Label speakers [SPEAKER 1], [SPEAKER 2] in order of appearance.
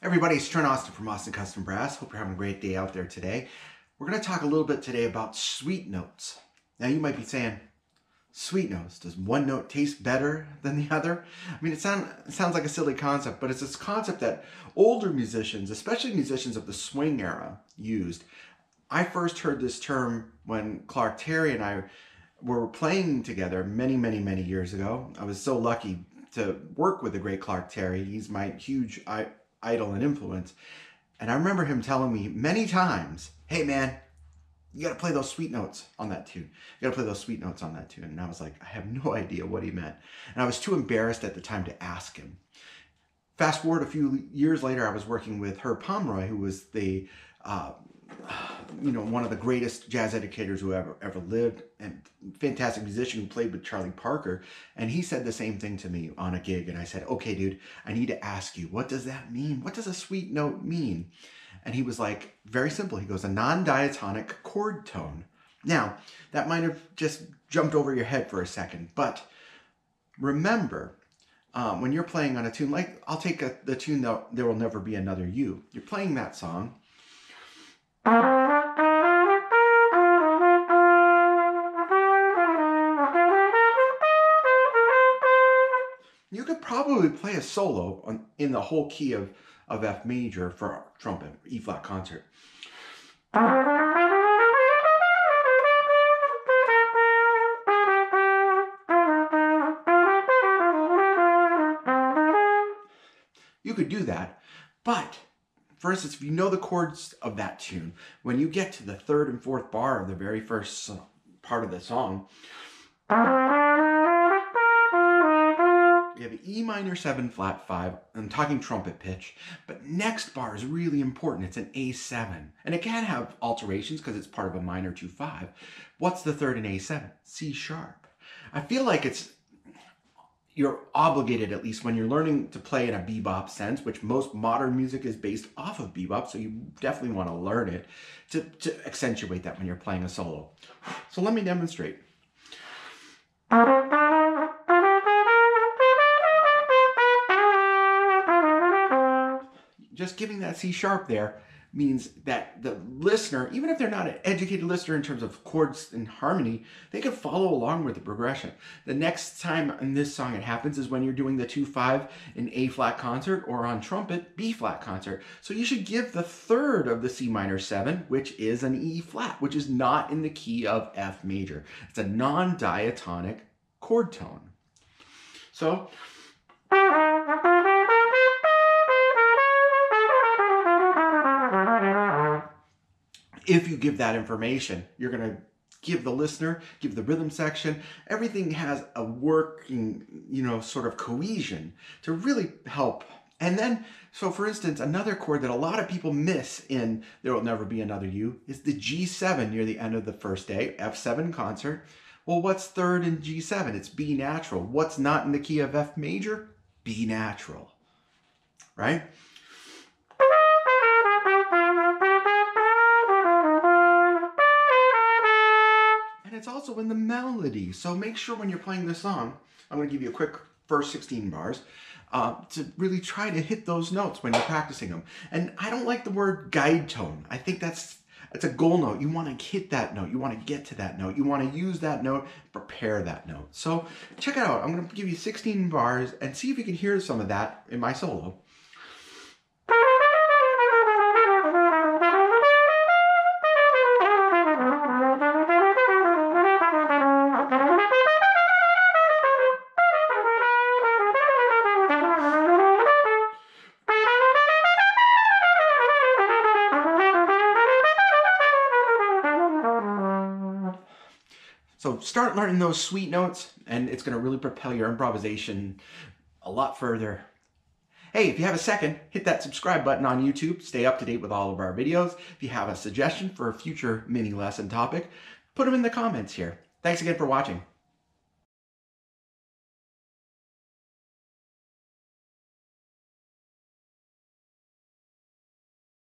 [SPEAKER 1] Everybody, it's Trent from Austin Custom Brass. Hope you're having a great day out there today. We're going to talk a little bit today about sweet notes. Now you might be saying, sweet notes, does one note taste better than the other? I mean, it sounds like a silly concept, but it's this concept that older musicians, especially musicians of the swing era, used. I first heard this term when Clark Terry and I were playing together many years ago. I was so lucky to work with the great Clark Terry. He's my huge idol and influence. And I remember him telling me many times, hey man, you gotta play those sweet notes on that tune. You gotta play those sweet notes on that tune. And I was like, I have no idea what he meant. And I was too embarrassed at the time to ask him. Fast forward a few years later, I was working with Herb Pomeroy, who was the one of the greatest jazz educators who ever lived, and fantastic musician who played with Charlie Parker. And he said the same thing to me on a gig. And I said, okay, dude, I need to ask you, what does that mean? What does a sweet note mean? And he was like, very simple. He goes, a non-diatonic chord tone. Now, that might have just jumped over your head for a second, but remember, when you're playing on a tune, like I'll take the tune There Will Never Be Another You. You're playing that song. You could probably play a solo in the whole key of F major for trumpet, E flat concert. You could do that, but for instance, if you know the chords of that tune, when you get to the third and fourth bar of the very first part of the song, you have E minor 7 flat 5. I'm talking trumpet pitch, but next bar is really important. It's an A7, and it can have alterations because it's part of a minor 2/5. What's the third in A7? C sharp. I feel like you're obligated, at least when you're learning to play in a bebop sense, which most modern music is based off of bebop, so you definitely want to learn it, to accentuate that when you're playing a solo. So let me demonstrate. Just giving that C sharp there means that the listener, even if they're not an educated listener in terms of chords and harmony, they can follow along with the progression. The next time in this song it happens is when you're doing the 2/5 in A flat concert, or on trumpet, B flat concert. So you should give the third of the C minor 7, which is an E flat, which is not in the key of F major. It's a non-diatonic chord tone. So if you give that information, you're going to give the listener, give the rhythm section, everything has a working, sort of cohesion to really help. And then, so for instance, another chord that a lot of people miss in There Will Never Be Another You is the G7 near the end of the first day, F7 concert. Well, what's third in G7? It's B natural. What's not in the key of F major? B natural, right? It's also in the melody. So make sure when you're playing this song, I'm going to give you a quick first 16 bars to really try to hit those notes when you're practicing them. And I don't like the word guide tone. I think that's a goal note. You want to hit that note. You want to get to that note. You want to use that note, prepare that note. So check it out. I'm going to give you 16 bars and see if you can hear some of that in my solo. So start learning those sweet notes, and it's going to really propel your improvisation a lot further. Hey, if you have a second, hit that subscribe button on YouTube. Stay up to date with all of our videos. If you have a suggestion for a future mini lesson topic, put them in the comments here. Thanks again for watching.